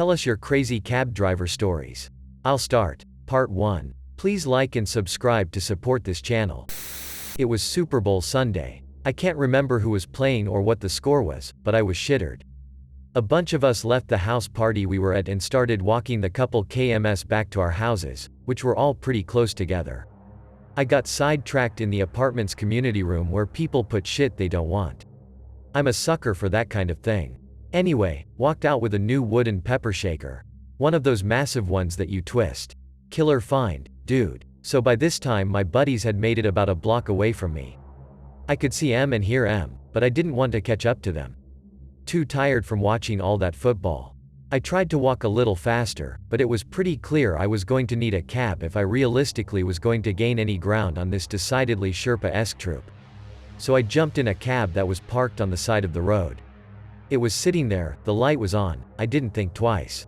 Tell us your crazy cab driver stories. I'll start. Part 1. Please like and subscribe to support this channel. It was Super Bowl Sunday. I can't remember who was playing or what the score was, but I was shittered. A bunch of us left the house party we were at and started walking the couple kms back to our houses, which were all pretty close together. I got sidetracked in the apartment's community room where people put shit they don't want. I'm a sucker for that kind of thing. Anyway, walked out with a new wooden pepper shaker. One of those massive ones that you twist. Killer find, dude. So by this time my buddies had made it about a block away from me. I could see M and hear M, but I didn't want to catch up to them. Too tired from watching all that football. I tried to walk a little faster, but it was pretty clear I was going to need a cab if I realistically was going to gain any ground on this decidedly Sherpa-esque troop. So I jumped in a cab that was parked on the side of the road. It was sitting there, the light was on, I didn't think twice.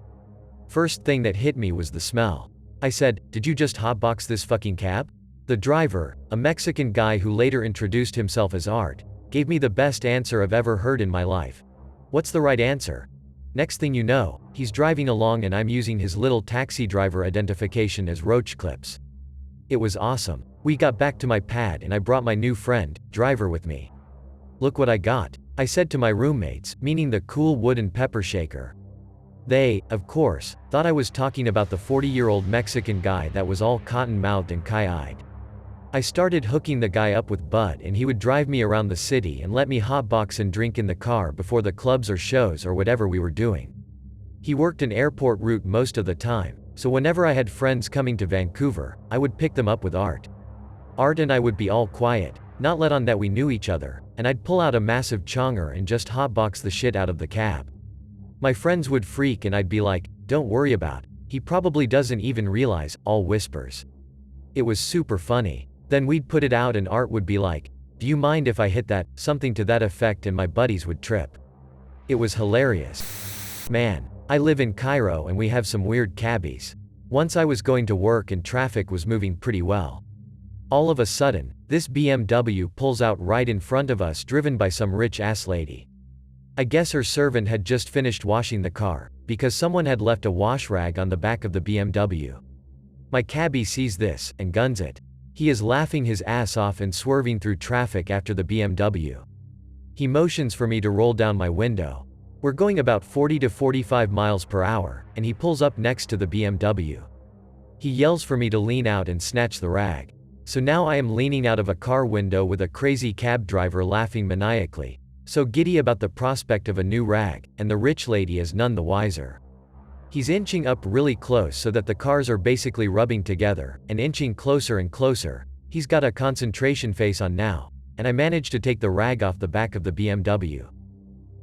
First thing that hit me was the smell. I said, "Did you just hotbox this fucking cab?" The driver, a Mexican guy who later introduced himself as Art, gave me the best answer I've ever heard in my life. What's the right answer? Next thing you know, he's driving along and I'm using his little taxi driver identification as roach clips. It was awesome. We got back to my pad and I brought my new friend, driver, with me. "Look what I got," I said to my roommates, meaning the cool wooden pepper shaker. They, of course, thought I was talking about the 40-year-old Mexican guy that was all cotton-mouthed and kye-eyed. I started hooking the guy up with bud and he would drive me around the city and let me hotbox and drink in the car before the clubs or shows or whatever we were doing. He worked an airport route most of the time, so whenever I had friends coming to Vancouver, I would pick them up with Art. Art and I would be all quiet, not let on that we knew each other, and I'd pull out a massive chonger and just hotbox the shit out of the cab. My friends would freak and I'd be like, "Don't worry about, he probably doesn't even realize," all whispers. It was super funny. Then we'd put it out and Art would be like, "Do you mind if I hit that," something to that effect, and my buddies would trip. It was hilarious. Man, I live in Cairo and we have some weird cabbies. Once I was going to work and traffic was moving pretty well. All of a sudden, this BMW pulls out right in front of us, driven by some rich-ass lady. I guess her servant had just finished washing the car, because someone had left a wash rag on the back of the BMW. My cabbie sees this, and guns it. He is laughing his ass off and swerving through traffic after the BMW. He motions for me to roll down my window. We're going about 40 to 45 miles per hour, and he pulls up next to the BMW. He yells for me to lean out and snatch the rag. So now I am leaning out of a car window with a crazy cab driver laughing maniacally, so giddy about the prospect of a new rag, and the rich lady is none the wiser. He's inching up really close so that the cars are basically rubbing together, and inching closer and closer. He's got a concentration face on now, and I manage to take the rag off the back of the BMW.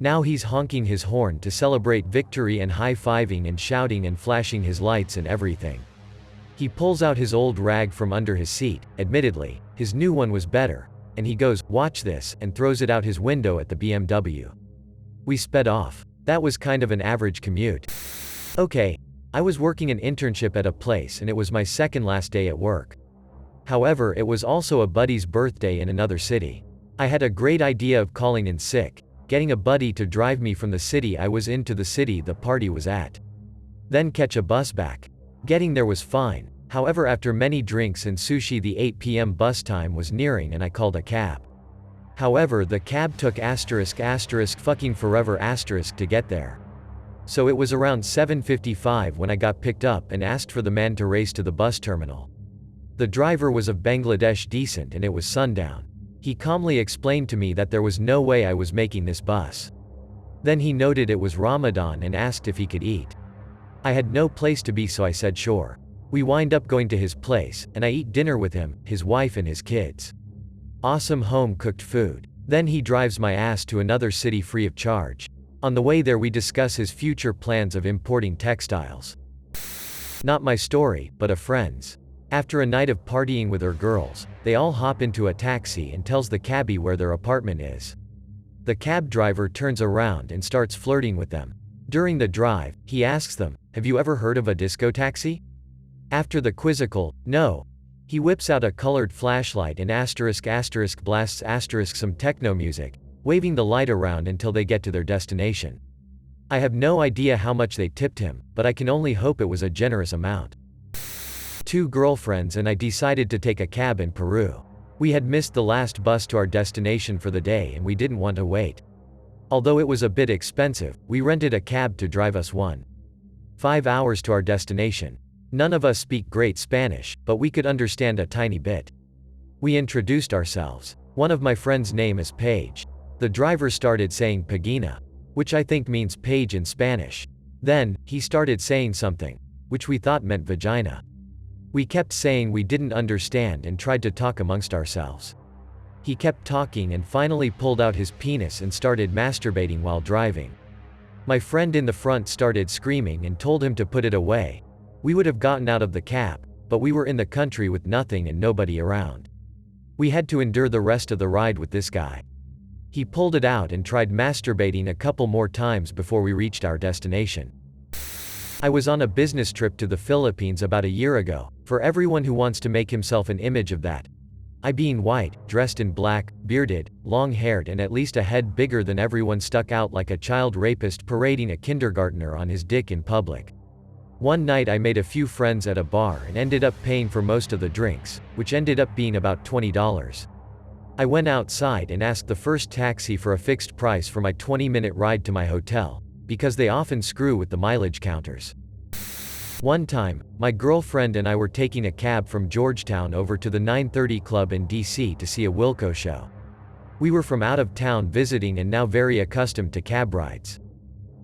Now he's honking his horn to celebrate victory and high-fiving and shouting and flashing his lights and everything. He pulls out his old rag from under his seat, admittedly, his new one was better, and he goes, "Watch this," and throws it out his window at the BMW. We sped off. That was kind of an average commute. Okay, I was working an internship at a place and it was my second last day at work. However, it was also a buddy's birthday in another city. I had a great idea of calling in sick, getting a buddy to drive me from the city I was in to the city the party was at. Then catch a bus back. Getting there was fine, however after many drinks and sushi the 8 p.m. bus time was nearing and I called a cab. However, the cab took fucking forever to get there. So it was around 7:55 when I got picked up and asked for the man to race to the bus terminal. The driver was of Bangladesh descent and it was sundown. He calmly explained to me that there was no way I was making this bus. Then he noted it was Ramadan and asked if he could eat. I had no place to be, so I said sure. We wind up going to his place, and I eat dinner with him, his wife and his kids. Awesome home-cooked food. Then he drives my ass to another city free of charge. On the way there we discuss his future plans of importing textiles. Not my story, but a friend's. After a night of partying with her girls, they all hop into a taxi and tells the cabbie where their apartment is. The cab driver turns around and starts flirting with them. During the drive, he asks them, "Have you ever heard of a disco taxi?" After the quizzical, "No," he whips out a colored flashlight and blasts some techno music, waving the light around until they get to their destination. I have no idea how much they tipped him, but I can only hope it was a generous amount. Two girlfriends and I decided to take a cab in Peru. We had missed the last bus to our destination for the day and we didn't want to wait. Although it was a bit expensive, we rented a cab to drive us 1.5 hours to our destination. None of us speak great Spanish, but we could understand a tiny bit. We introduced ourselves. One of my friends' name is Paige. The driver started saying Pagina, which I think means page in Spanish. Then, he started saying something, which we thought meant vagina. We kept saying we didn't understand and tried to talk amongst ourselves. He kept talking and finally pulled out his penis and started masturbating while driving. My friend in the front started screaming and told him to put it away. We would have gotten out of the cab, but we were in the country with nothing and nobody around. We had to endure the rest of the ride with this guy. He pulled it out and tried masturbating a couple more times before we reached our destination. I was on a business trip to the Philippines about a year ago, for everyone who wants to make himself an image of that. I being white, dressed in black, bearded, long-haired and at least a head bigger than everyone stuck out like a child rapist parading a kindergartner on his dick in public. One night I made a few friends at a bar and ended up paying for most of the drinks, which ended up being about $20. I went outside and asked the first taxi for a fixed price for my 20-minute ride to my hotel, because they often screw with the mileage counters. One time, my girlfriend and I were taking a cab from Georgetown over to the 930 Club in DC to see a Wilco show. We were from out of town visiting and now very accustomed to cab rides.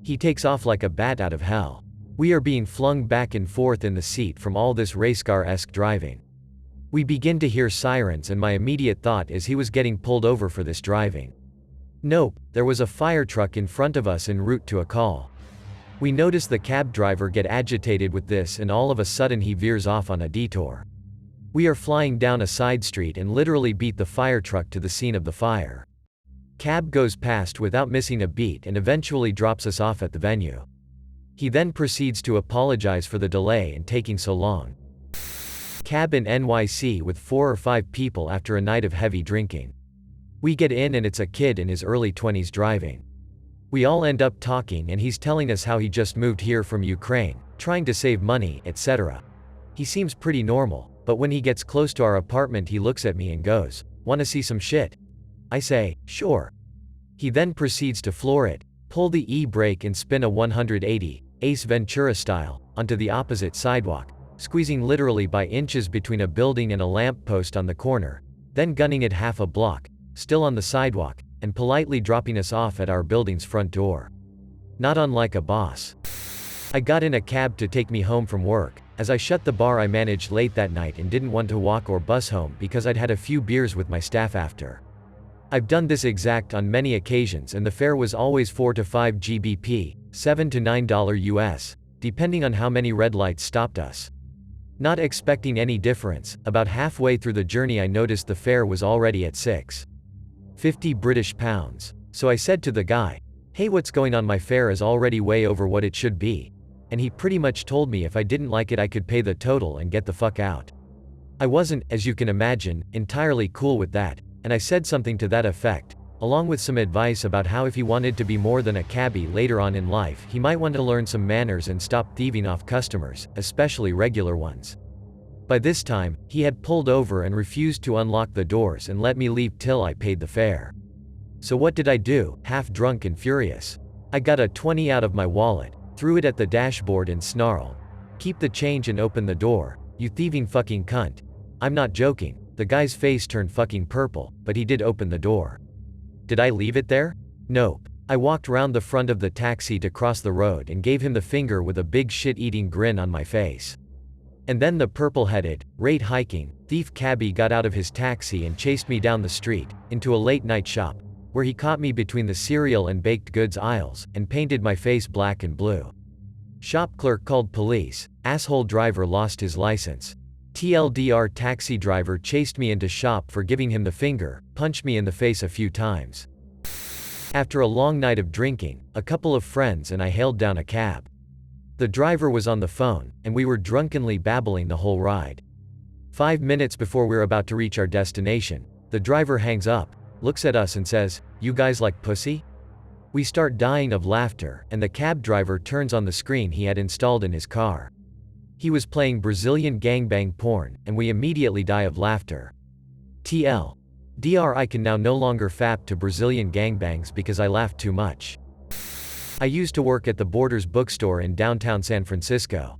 He takes off like a bat out of hell. We are being flung back and forth in the seat from all this racecar-esque driving. We begin to hear sirens and my immediate thought is he was getting pulled over for this driving. Nope, there was a fire truck in front of us en route to a call. We notice the cab driver get agitated with this and all of a sudden he veers off on a detour. We are flying down a side street and literally beat the fire truck to the scene of the fire. Cab goes past without missing a beat and eventually drops us off at the venue. He then proceeds to apologize for the delay and taking so long. Cab in NYC with 4 or 5 people after a night of heavy drinking. We get in and it's a kid in his early 20s driving. We all end up talking and he's telling us how he just moved here from Ukraine, trying to save money, etc. He seems pretty normal, but when he gets close to our apartment he looks at me and goes, "Wanna see some shit?" I say, "Sure." He then proceeds to floor it, pull the e-brake and spin a 180, Ace Ventura style, onto the opposite sidewalk, squeezing literally by inches between a building and a lamp post on the corner, then gunning it half a block, still on the sidewalk, and politely dropping us off at our building's front door. Not unlike a boss. I got in a cab to take me home from work. As I shut the bar I managed late that night and didn't want to walk or bus home because I'd had a few beers with my staff after. I've done this exact on many occasions and the fare was always 4 to 5 GBP, $7 to $9 US, depending on how many red lights stopped us. Not expecting any difference, about halfway through the journey I noticed the fare was already at £6.50 British pounds. So I said to the guy, "Hey, what's going on? My fare is already way over what it should be." And he pretty much told me if I didn't like it I could pay the total and get the fuck out. I wasn't, as you can imagine, entirely cool with that, and I said something to that effect, along with some advice about how if he wanted to be more than a cabbie later on in life he might want to learn some manners and stop thieving off customers, especially regular ones. By this time, he had pulled over and refused to unlock the doors and let me leave till I paid the fare. So what did I do, half drunk and furious? I got a 20 out of my wallet, threw it at the dashboard and snarled, "Keep the change and open the door, you thieving fucking cunt." I'm not joking, the guy's face turned fucking purple, but he did open the door. Did I leave it there? Nope. I walked round the front of the taxi to cross the road and gave him the finger with a big shit-eating grin on my face. And then the purple-headed, rate-hiking, thief cabbie got out of his taxi and chased me down the street, into a late-night shop, where he caught me between the cereal and baked goods aisles, and painted my face black and blue. Shop clerk called police, asshole driver lost his license. TLDR taxi driver chased me into shop for giving him the finger, punched me in the face a few times. After a long night of drinking, a couple of friends and I hailed down a cab. The driver was on the phone, and we were drunkenly babbling the whole ride. 5 minutes before we're about to reach our destination, the driver hangs up, looks at us and says, "You guys like pussy?" We start dying of laughter, and the cab driver turns on the screen he had installed in his car. He was playing Brazilian gangbang porn, and we immediately die of laughter. TLDR, I can now no longer fap to Brazilian gangbangs because I laughed too much. I used to work at the Borders bookstore in downtown San Francisco.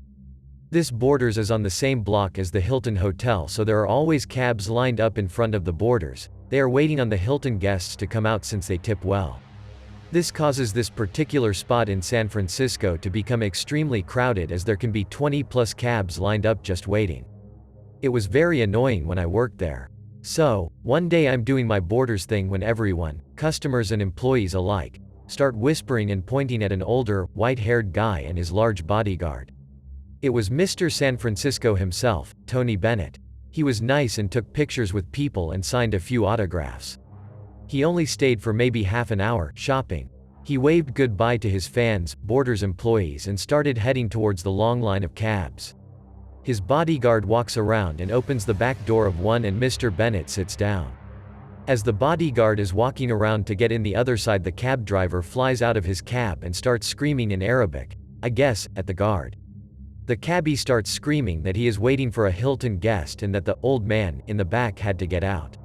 This Borders is on the same block as the Hilton Hotel, so there are always cabs lined up in front of the Borders. They are waiting on the Hilton guests to come out since they tip well. This causes this particular spot in San Francisco to become extremely crowded, as there can be 20+ cabs lined up just waiting. It was very annoying when I worked there. So, one day I'm doing my Borders thing when everyone, customers and employees alike, start whispering and pointing at an older, white-haired guy and his large bodyguard. It was Mr. San Francisco himself, Tony Bennett. He was nice and took pictures with people and signed a few autographs. He only stayed for maybe half an hour, shopping. He waved goodbye to his fans, Borders employees, and started heading towards the long line of cabs. His bodyguard walks around and opens the back door of one, and Mr. Bennett sits down. As the bodyguard is walking around to get in the other side, the cab driver flies out of his cab and starts screaming in Arabic, I guess, at the guard. The cabbie starts screaming that he is waiting for a Hilton guest and that the old man in the back had to get out.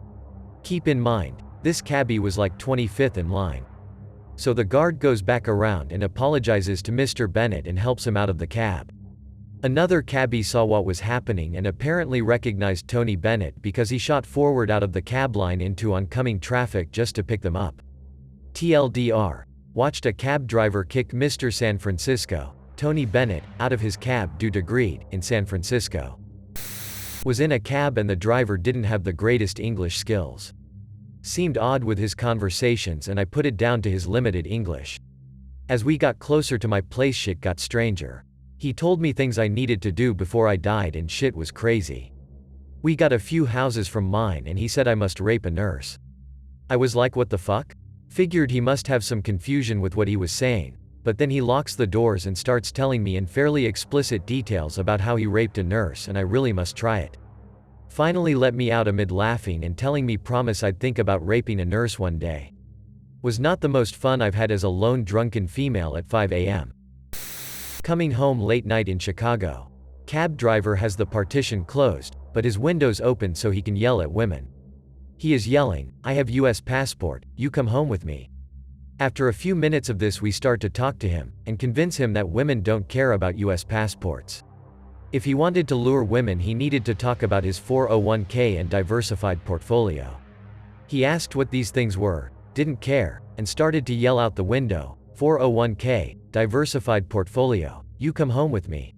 Keep in mind, this cabbie was like 25th in line. So the guard goes back around and apologizes to Mr. Bennett and helps him out of the cab. Another cabbie saw what was happening and apparently recognized Tony Bennett because he shot forward out of the cab line into oncoming traffic just to pick them up. TLDR. Watched a cab driver kick Mr. San Francisco, Tony Bennett, out of his cab due to greed, in San Francisco. Was in a cab and the driver didn't have the greatest English skills. Seemed odd with his conversations, and I put it down to his limited English. As we got closer to my place, shit got stranger. He told me things I needed to do before I died, and shit was crazy. We got a few houses from mine and he said I must rape a nurse. I was like, what the fuck? Figured he must have some confusion with what he was saying, but then he locks the doors and starts telling me in fairly explicit details about how he raped a nurse, and I really must try it. Finally let me out amid laughing and telling me promise I'd think about raping a nurse one day. Was not the most fun I've had as a lone drunken female at 5 a.m. Coming home late night in Chicago. Cab driver has the partition closed, but his windows open so he can yell at women. He is yelling, I have US passport, you come home with me. After a few minutes of this we start to talk to him, and convince him that women don't care about US passports. If he wanted to lure women he needed to talk about his 401k and diversified portfolio. He asked what these things were, didn't care, and started to yell out the window, 401k, diversified portfolio, you come home with me.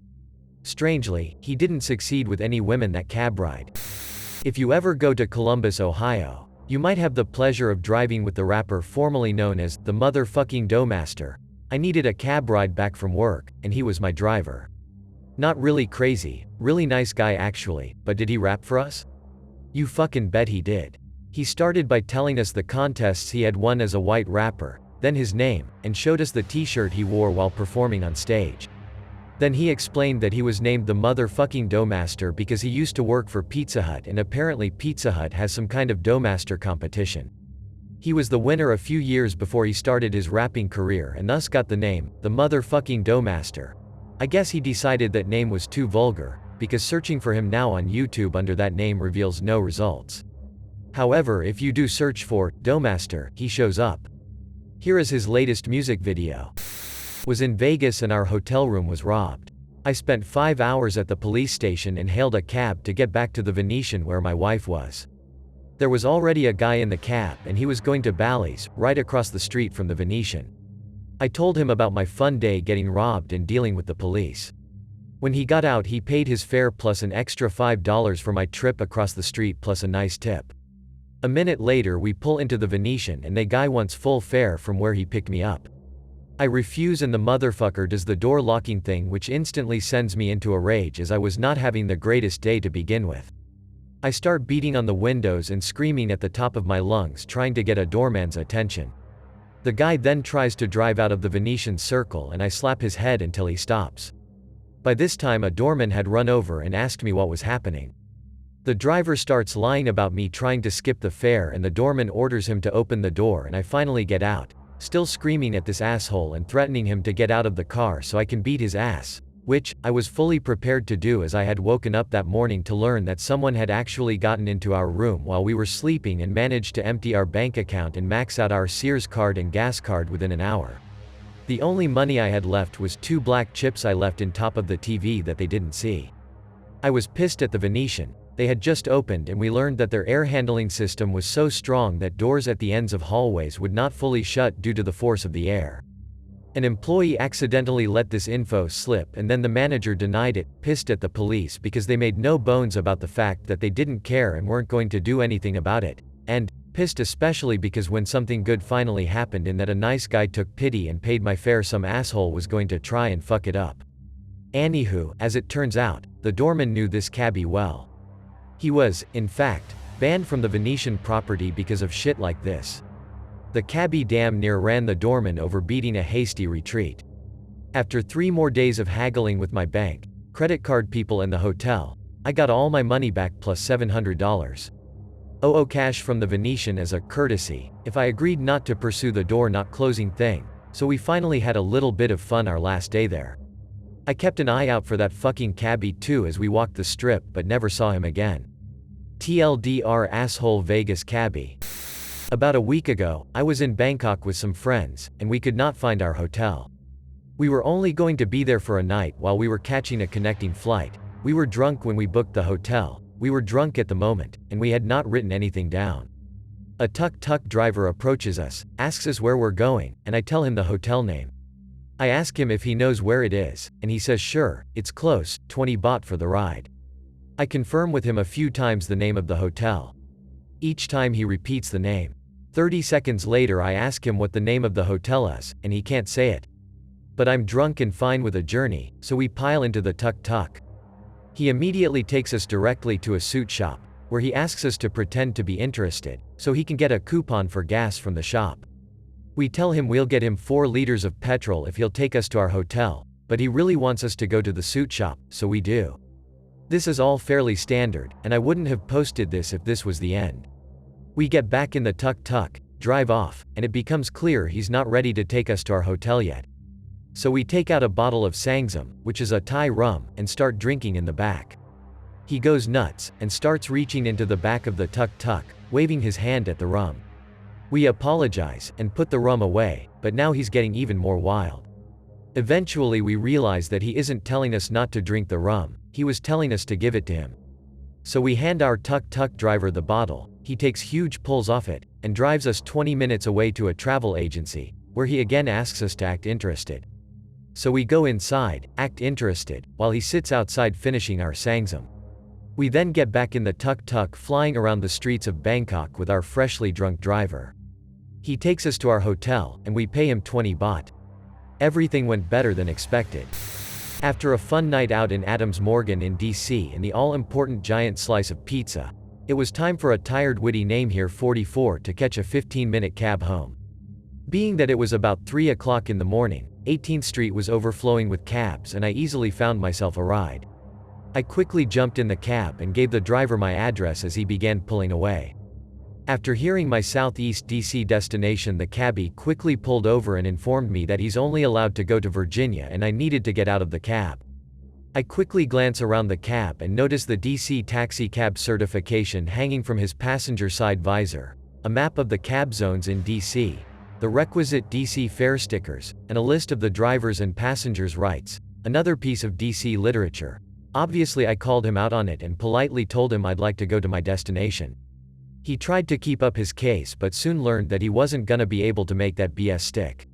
Strangely, he didn't succeed with any women that cab ride. If you ever go to Columbus, Ohio, you might have the pleasure of driving with the rapper formerly known as the motherfucking Doughmaster. I needed a cab ride back from work, and he was my driver. Not really crazy, really nice guy actually, but did he rap for us? You fucking bet he did. He started by telling us the contests he had won as a white rapper, then his name, and showed us the t-shirt he wore while performing on stage. Then he explained that he was named the motherfucking Doughmaster because he used to work for Pizza Hut, and apparently Pizza Hut has some kind of Doughmaster competition. He was the winner a few years before he started his rapping career and thus got the name, the motherfucking Doughmaster. I guess he decided that name was too vulgar, because searching for him now on YouTube under that name reveals no results. However, if you do search for Doughmaster, he shows up. Here is his latest music video. Was in Vegas and our hotel room was robbed. I spent 5 hours at the police station and hailed a cab to get back to the Venetian where my wife was. There was already a guy in the cab and he was going to Bally's, right across the street from the Venetian. I told him about my fun day getting robbed and dealing with the police. When he got out he paid his fare plus an extra $5 for my trip across the street plus a nice tip. A minute later we pull into the Venetian and the guy wants full fare from where he picked me up. I refuse and the motherfucker does the door locking thing, which instantly sends me into a rage as I was not having the greatest day to begin with. I start beating on the windows and screaming at the top of my lungs trying to get a doorman's attention. The guy then tries to drive out of the Venetian circle and I slap his head until he stops. By this time a doorman had run over and asked me what was happening. The driver starts lying about me trying to skip the fare and the doorman orders him to open the door and I finally get out, still screaming at this asshole and threatening him to get out of the car so I can beat his ass. Which, I was fully prepared to do as I had woken up that morning to learn that someone had actually gotten into our room while we were sleeping and managed to empty our bank account and max out our Sears card and gas card within an hour. The only money I had left was 2 black chips I left in top of the TV that they didn't see. I was pissed at the Venetian. They had just opened and we learned that their air handling system was so strong that doors at the ends of hallways would not fully shut due to the force of the air. An employee accidentally let this info slip and then the manager denied it, pissed at the police because they made no bones about the fact that they didn't care and weren't going to do anything about it, and pissed especially because when something good finally happened in that a nice guy took pity and paid my fare, some asshole was going to try and fuck it up. Anywho, as it turns out, the doorman knew this cabbie well. He was, in fact, banned from the Venetian property because of shit like this. The cabbie damn near ran the doorman over beating a hasty retreat. After 3 more days of haggling with my bank, credit card people and the hotel, I got all my money back plus $700. OO cash from the Venetian as a courtesy, if I agreed not to pursue the door not closing thing, so we finally had a little bit of fun our last day there. I kept an eye out for that fucking cabbie too as we walked the strip but never saw him again. TLDR asshole Vegas cabbie. About a week ago, I was in Bangkok with some friends, and we could not find our hotel. We were only going to be there for a night while we were catching a connecting flight. We were drunk when we booked the hotel, we were drunk at the moment, and we had not written anything down. A tuk-tuk driver approaches us, asks us where we're going, and I tell him the hotel name. I ask him if he knows where it is, and he says sure, it's close, 20 baht for the ride. I confirm with him a few times the name of the hotel. Each time he repeats the name. 30 seconds later I ask him what the name of the hotel is, and he can't say it. But I'm drunk and fine with a journey, so we pile into the tuk-tuk. He immediately takes us directly to a suit shop, where he asks us to pretend to be interested, so he can get a coupon for gas from the shop. We tell him we'll get him 4 liters of petrol if he'll take us to our hotel, but he really wants us to go to the suit shop, so we do. This is all fairly standard, and I wouldn't have posted this if this was the end. We get back in the tuk-tuk, drive off, and it becomes clear he's not ready to take us to our hotel yet. So we take out a bottle of Sangzam, which is a Thai rum, and start drinking in the back. He goes nuts, and starts reaching into the back of the tuk-tuk, waving his hand at the rum. We apologize, and put the rum away, but now he's getting even more wild. Eventually we realize that he isn't telling us not to drink the rum, he was telling us to give it to him. So we hand our tuk-tuk driver the bottle, he takes huge pulls off it, and drives us 20 minutes away to a travel agency, where he again asks us to act interested. So we go inside, act interested, while he sits outside finishing our Sangzam. We then get back in the tuk-tuk flying around the streets of Bangkok with our freshly drunk driver. He takes us to our hotel, and we pay him 20 baht. Everything went better than expected. After a fun night out in Adams Morgan in DC and the all-important giant slice of pizza, it was time for a tired witty name here 44 to catch a 15-minute cab home. Being that it was about 3 o'clock in the morning, 18th Street was overflowing with cabs and I easily found myself a ride. I quickly jumped in the cab and gave the driver my address as he began pulling away. After hearing my Southeast DC destination, the cabbie quickly pulled over and informed me that he's only allowed to go to Virginia and I needed to get out of the cab. I quickly glance around the cab and notice the DC taxi cab certification hanging from his passenger side visor, a map of the cab zones in DC, the requisite DC fare stickers, and a list of the drivers' and passengers' rights, another piece of DC literature. Obviously I called him out on it and politely told him I'd like to go to my destination. He tried to keep up his case but soon learned that he wasn't gonna be able to make that BS stick.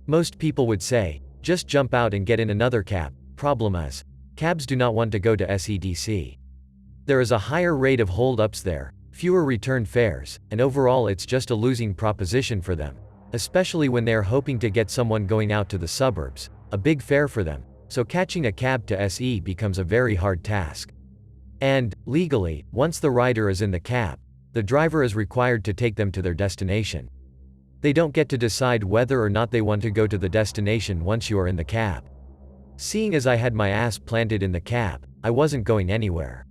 Most people would say, just jump out and get in another cab. Problem is, cabs do not want to go to SEDC. There is a higher rate of hold-ups there, fewer return fares, and overall it's just a losing proposition for them, especially when they are hoping to get someone going out to the suburbs, a big fare for them, so catching a cab to SE becomes a very hard task. And, legally, once the rider is in the cab, the driver is required to take them to their destination. They don't get to decide whether or not they want to go to the destination once you are in the cab. Seeing as I had my ass planted in the cab, I wasn't going anywhere.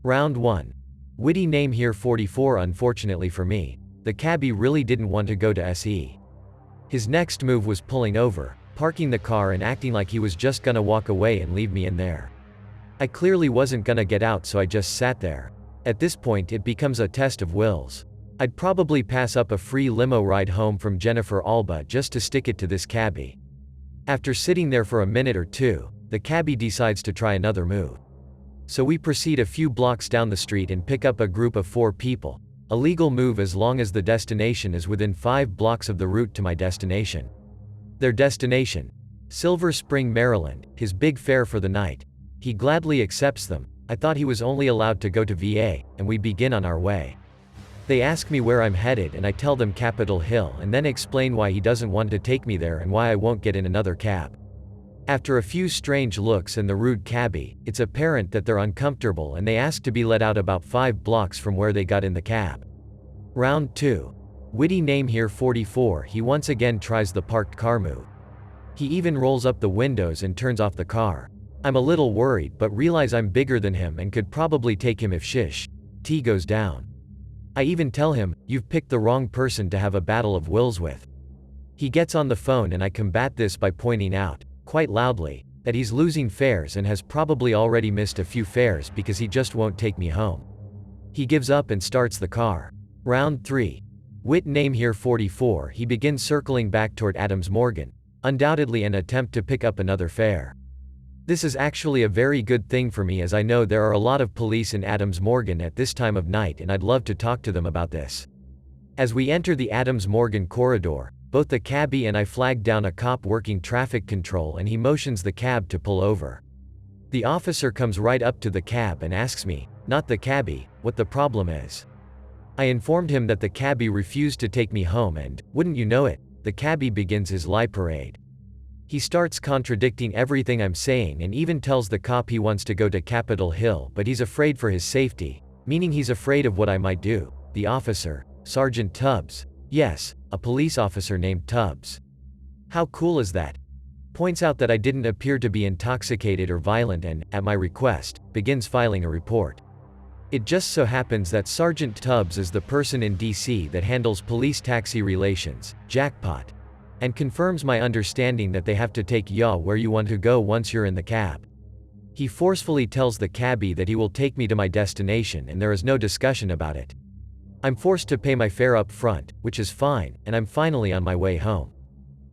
Round 1. Witty name here 44. Unfortunately for me, the cabbie really didn't want to go to SE. His next move was pulling over, parking the car and acting like he was just gonna walk away and leave me in there. I clearly wasn't gonna get out, so I just sat there. At this point it becomes a test of wills. I'd probably pass up a free limo ride home from Jennifer Alba just to stick it to this cabbie. After sitting there for a minute or two, the cabbie decides to try another move. So we proceed a few blocks down the street and pick up a group of 4 people. A legal move as long as the destination is within 5 blocks of the route to my destination. Their destination: Silver Spring, Maryland, his big fare for the night. He gladly accepts them. I thought he was only allowed to go to VA, and we begin on our way. They ask me where I'm headed and I tell them Capitol Hill and then explain why he doesn't want to take me there and why I won't get in another cab. After a few strange looks and the rude cabbie, it's apparent that they're uncomfortable and they ask to be let out about 5 blocks from where they got in the cab. Round 2. Witty name here 44. He once again tries the parked car move. He even rolls up the windows and turns off the car. I'm a little worried but realize I'm bigger than him and could probably take him if T goes down. I even tell him, "You've picked the wrong person to have a battle of wills with." He gets on the phone and I combat this by pointing out, quite loudly, that he's losing fares and has probably already missed a few fares because he just won't take me home. He gives up and starts the car. Round 3. Wit name here 44. He begins circling back toward Adams Morgan, undoubtedly an attempt to pick up another fare. This is actually a very good thing for me as I know there are a lot of police in Adams Morgan at this time of night and I'd love to talk to them about this. As we enter the Adams Morgan corridor, both the cabbie and I flag down a cop working traffic control and he motions the cab to pull over. The officer comes right up to the cab and asks me, not the cabbie, what the problem is. I informed him that the cabbie refused to take me home and, wouldn't you know it, the cabbie begins his lie parade. He starts contradicting everything I'm saying and even tells the cop he wants to go to Capitol Hill but he's afraid for his safety, meaning he's afraid of what I might do. The officer, Sergeant Tubbs, yes, a police officer named Tubbs. How cool is that? Points out that I didn't appear to be intoxicated or violent and, at my request, begins filing a report. It just so happens that Sergeant Tubbs is the person in DC that handles police-taxi relations, jackpot, and confirms my understanding that they have to take ya where you want to go once you're in the cab. He forcefully tells the cabbie that he will take me to my destination and there is no discussion about it. I'm forced to pay my fare up front, which is fine, and I'm finally on my way home.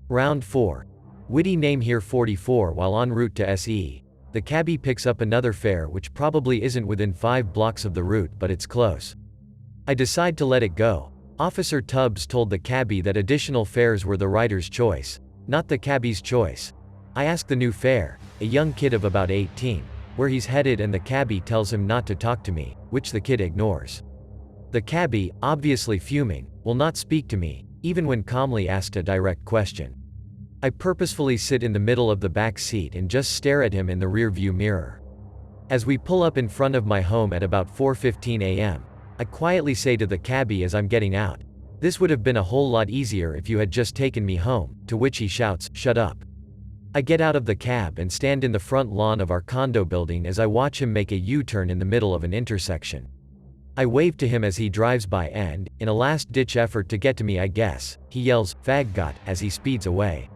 Round 4. Witty name here 44. While en route to SE, the cabbie picks up another fare which probably isn't within 5 blocks of the route but it's close. I decide to let it go. Officer Tubbs told the cabbie that additional fares were the rider's choice, not the cabbie's choice. I ask the new fare, a young kid of about 18, where he's headed and the cabbie tells him not to talk to me, which the kid ignores. The cabbie, obviously fuming, will not speak to me, even when calmly asked a direct question. I purposefully sit in the middle of the back seat and just stare at him in the rear view mirror. As we pull up in front of my home at about 4:15 a.m., I quietly say to the cabbie as I'm getting out, "This would have been a whole lot easier if you had just taken me home," to which he shouts, "Shut up." I get out of the cab and stand in the front lawn of our condo building as I watch him make a U-turn in the middle of an intersection. I wave to him as he drives by and, in a last-ditch effort to get to me I guess, he yells, "Faggot," as he speeds away.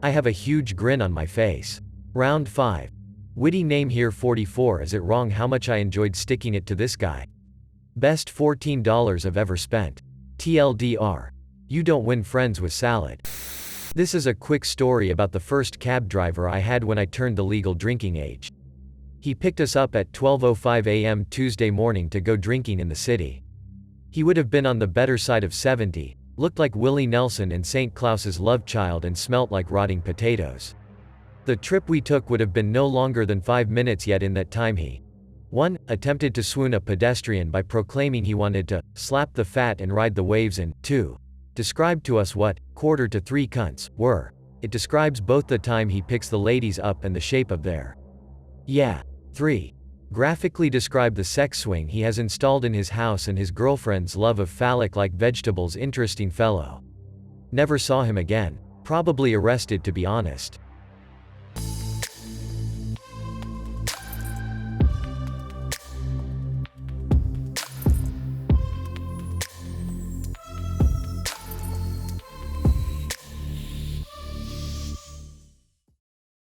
I have a huge grin on my face. Round 5. Witty name here 44. Is it wrong how much I enjoyed sticking it to this guy? Best $14 I've ever spent. TLDR. You don't win friends with salad. This is a quick story about the first cab driver I had when I turned the legal drinking age. He picked us up at 12:05 a.m. Tuesday morning to go drinking in the city. He would have been on the better side of 70, looked like Willie Nelson and St. Claus's love child and smelt like rotting potatoes. The trip we took would have been no longer than 5 minutes, yet in that time he 1. Attempted to swoon a pedestrian by proclaiming he wanted to slap the fat and ride the waves, and 2. Described to us what quarter to 3 cunts were. It describes both the time he picks the ladies up and the shape of their 3. Graphically describe the sex swing he has installed in his house and his girlfriend's love of phallic-like vegetables. Interesting fellow. Never saw him again. Probably arrested, to be honest.